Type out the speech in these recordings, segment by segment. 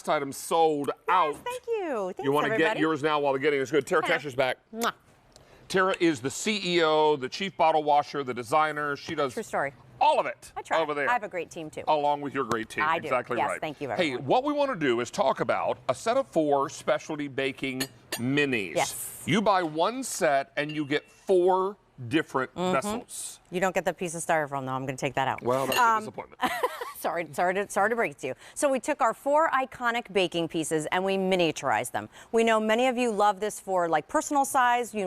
last item sold out. Yes, thank you. Thanks, You want to get yours now while the getting is good. Tara Tesher's back. Mwah. Tara is the CEO, the chief bottle washer, the designer. She does True story. all of it I try. over there. I have a great team, too. Along with your great team. I do. Exactly Yes, right. thank you, Hey, everyone. what we want to do is talk about a set of 4 specialty baking minis. Yes. You buy one set and you get 4 different vessels. You don't get the piece of styrofoam, though. I'm going to take that out. Well, that's a disappointment. Sorry to break it to you. So we took our 4 iconic baking pieces and we miniaturized them. We know many of you love this for like personal size. We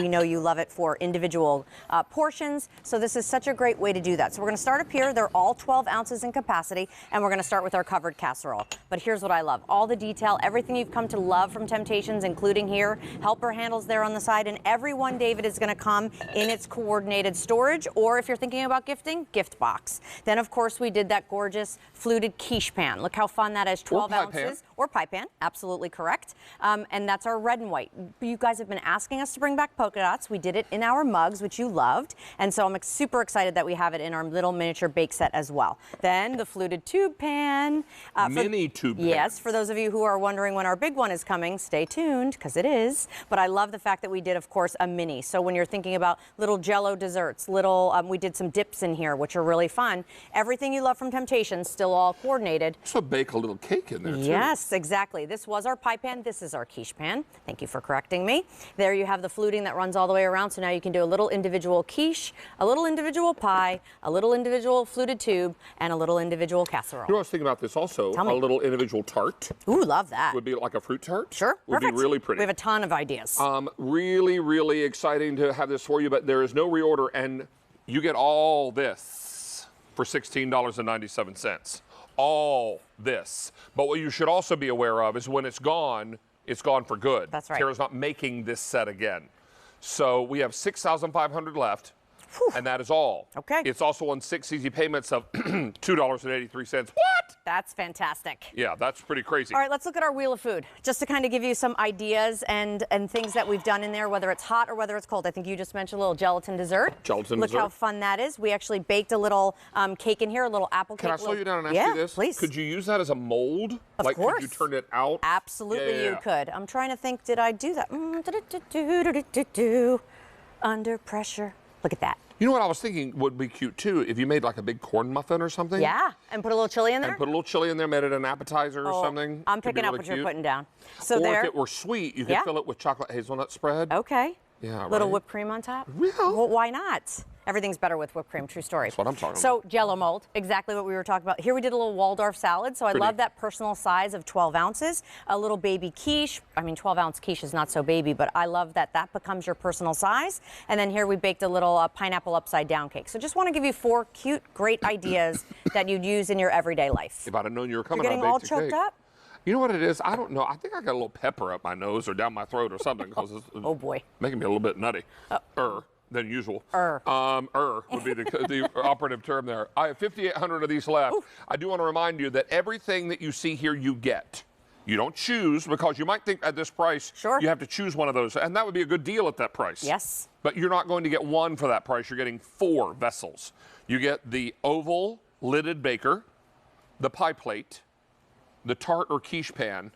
know you love it for individual portions. So this is such a great way to do that. So we're going to start up here. They're all 12 ounces in capacity, and we're going to start with our covered casserole. But here's what I love: all the detail, everything you've come to love from Temp-tations, including here. Helper handles there on the side, and every one, David, is going to come in its coordinated storage, or if you're thinking about gifting, gift box. Then, of course, we did that gorgeous fluted quiche pan. Look how fun that is, 12 ounces. Or pie pan, absolutely correct. And that's our red and white. You guys have been asking us to bring back polka dots. We did it in our mugs, which you loved. And so I'm super excited that we have it in our little miniature bake set as well. Then the fluted tube pan. Mini tube pan. Yes, for those of you who are wondering when our big one is coming, stay tuned, because it is. But I love the fact that we did, of course, a mini. So when you're thinking about little Jell-O desserts, we did some dips in here, which are really fun. Everything you love from Temp-tations, still all coordinated. So bake a little cake in there, too. Yes, exactly. This was our pie pan. This is our quiche pan. Thank you for correcting me. There you have the fluting that runs all the way around. So now you can do a little individual quiche, a little individual pie, a little individual fluted tube, and a little individual casserole. You know, I was thinking about this also. Tell me. A little individual tart. Ooh, love that. Would be like a fruit tart. Sure, Would perfect. be really pretty. We have a ton of ideas. Really, really exciting to have this for you, but there is no reorder, and you get all this for $16.97. All this. But what you should also be aware of is when it's gone for good. That's right. Tara's not making this set again. So we have 6,500 left. Whew. And that is all. Okay. It's also on 6 easy payments of $2.83. What? That's fantastic. Yeah, that's pretty crazy. All right, let's look at our wheel of food, just to kind of give you some ideas and things that we've done in there, whether it's hot or whether it's cold. I think you just mentioned a little gelatin dessert. Gelatin Look dessert. how fun that is. We actually baked a little cake in here, a little apple cake. Can I slow you down and ask yeah, you this? Please. Could you use that as a mold? Of like, course. Could you turn it out? Absolutely, Yeah. you could. I'm trying to think, did I do that? Under pressure. Look at that. You know what I was thinking would be cute too, if you made like a big corn muffin or something. Yeah, and put a little chili in there. And put a little chili in there, made it an appetizer or something. I'm Could be picking up really what cute. you're putting down. So or there. if it were sweet, you could fill it with chocolate hazelnut spread. Okay. Yeah, Little right? whipped cream on top? Well, Why not? Everything's better with whipped cream, true story. That's what I'm talking So Jell-O mold, exactly what we were talking about. Here we did a little Waldorf salad, so I love that personal size of 12 ounces. A little baby quiche. I mean, 12-ounce quiche is not so baby, but I love that that becomes your personal size. And then here we baked a little pineapple upside down cake. So just want to give you 4 cute, great ideas that you'd use in your everyday life. If I'd have known you were coming, You're getting all choked up? You know what it is? I don't know. I think I got a little pepper up my nose or down my throat or something because it's Oh boy. making me a little bit nutty. Than usual. Would be the operative term there. I have 5,800 of these left. Ooh. I do want to remind you that everything that you see here, you get. You don't choose, because you might think at this price, you have to choose one of those, and that would be a good deal at that price. Yes. But you're not going to get one for that price. You're getting 4 vessels. You get the oval lidded baker, the pie plate, the tart or quiche pan,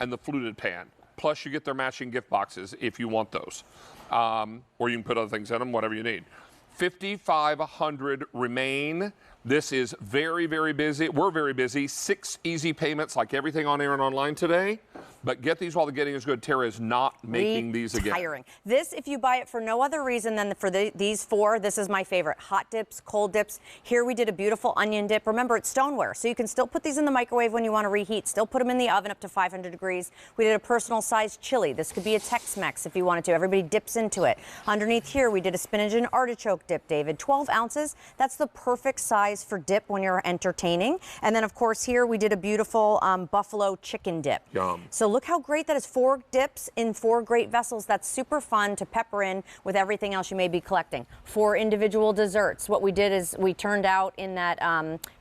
and the fluted pan. Plus, you get their matching gift boxes if you want those. Or you can put other things in them, whatever you need. 5,500 remain. This is very, very busy. We're very busy. 6 easy payments like everything on air and online today. But get these while the getting is good. Tara is not making these again. Retiring. This, if you buy it for no other reason than for these 4, this is my favorite. Hot dips, cold dips. Here we did a beautiful onion dip. Remember, it's stoneware, so you can still put these in the microwave when you want to reheat. Still put them in the oven up to 500 degrees. We did a personal-sized chili. This could be a Tex-Mex if you wanted to. Everybody dips into it. Underneath here, we did a spinach and artichoke dip, David. 12 ounces. That's the perfect size for dip when you're entertaining. And then, of course, here we did a beautiful buffalo chicken dip. Yum. So look how great that is. 4 dips in 4 great vessels. That's super fun to pepper in with everything else you may be collecting. 4 individual desserts. What we did is we turned out in that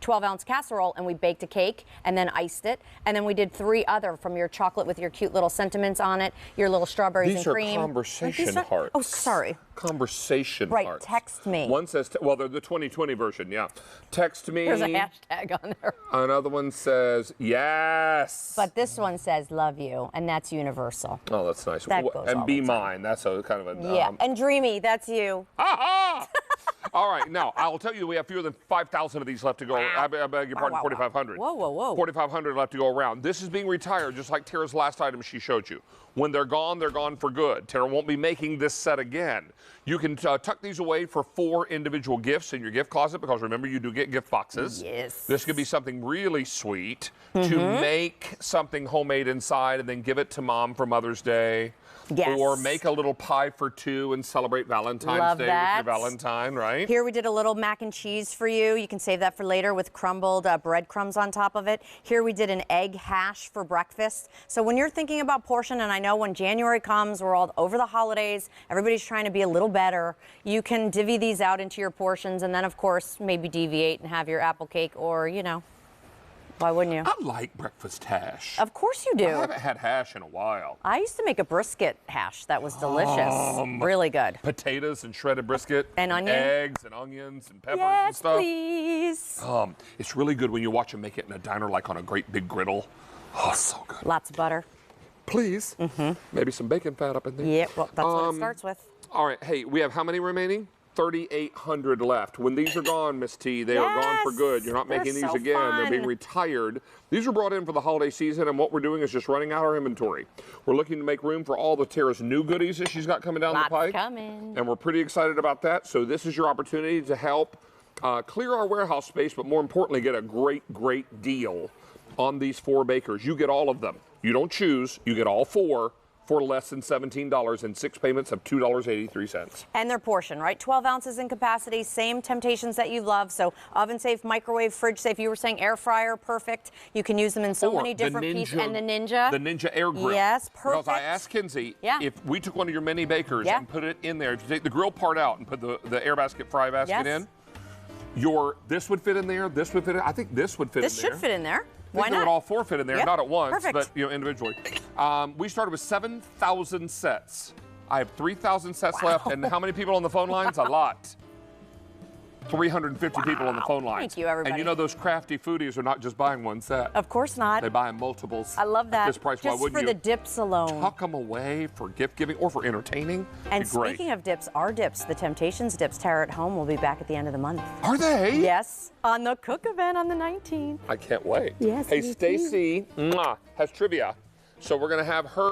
12-ounce casserole and we baked a cake and then iced it. And then we did 3 other from your chocolate with your cute little sentiments on it, your little strawberries and cream. These are conversation hearts. Oh, sorry. conversation Right, parts. text me. One says, well, they're the 2020 version, yeah. Text me. There's a hashtag on there. Another one says, yes. But this one says love you, and that's universal. Oh, that's nice. That goes and all be the time. mine. That's a kind of a. Yeah, and dreamy, that's you. Ha-ha! All right, now, I'll tell you we have fewer than 5,000 of these left to go. I beg your pardon, wow, 4,500. Whoa, whoa, whoa. 4,500 left to go around. This is being retired, just like Tara's last item she showed you. When they're gone for good. Tara won't be making this set again. You can tuck these away for 4 individual gifts in your gift closet, because remember, you do get gift boxes. Yes. This could be something really sweet to make something homemade inside and then give it to mom for Mother's Day. Yes. Or make a little pie for 2 and celebrate Valentine's Love Day that. with your Valentine, right? Here we did a little mac and cheese for you. You can save that for later with crumbled breadcrumbs on top of it. Here we did an egg hash for breakfast. So when you're thinking about portion, and I know when January comes, we're all over the holidays, everybody's trying to be a little better, you can divvy these out into your portions, and then of course maybe deviate and have your apple cake, or you know, why wouldn't you? I like breakfast hash. Of course you do. I haven't had hash in a while. I used to make a brisket hash that was delicious. Really good. Potatoes and shredded brisket. And onion. Eggs and onions and peppers and Yes, stuff. please. It's really good when you watch them make it in a diner, like on a great big griddle. Oh, so good. Lots of butter. Please. Maybe some bacon fat up in there. Yeah, well, that's what it starts with. All right. Hey, we have how many remaining? 3,800 left. When these are gone, Miss T, they are gone for good. You're not They're making these so again. They're fun. being retired. These were brought in for the holiday season, and what we're doing is just running out our inventory. We're looking to make room for all the Tara's new goodies that she's got coming down Lots the pike. coming. And we're pretty excited about that. So this is your opportunity to help clear our warehouse space, but more importantly, get a great deal on these 4 bakers. You get all of them. You don't choose. You get all 4 for less than $17 and 6 payments of $2.83. And their portion, right? 12 ounces in capacity, same Temptations that you love. So oven safe, microwave, fridge safe. You were saying air fryer, perfect. You can use them in so many different pieces. And the Ninja. The Ninja air grill. Yes, perfect. Because I asked Kinsey, Yeah. if we took one of your mini bakers Yeah. and put it in there, if you take the grill part out and put the air basket, fry basket Yes. in, this would fit in there, this would fit in. I think this would fit This in there. should fit in there. I think Why they would not? all 4 fit in there, Yep. not at once, Perfect. but individually. We started with 7,000 sets. I have 3,000 sets left, and how many people on the phone lines? A lot. 350 people on the phone lines. Thank you, everybody. And you know those crafty foodies are not just buying one set. Of course not. They buy multiples. I love that. At this price, Just why wouldn't for you? the dips alone. Tuck them away for gift giving or for entertaining. And Be great. speaking of dips, our dips, the Temptations dips, Tara at Home will be back at the end of the month. Are they? Yes, on the cook event on the 19th. I can't wait. Yes, Hey, me too. Stacy has trivia. So we're going to have her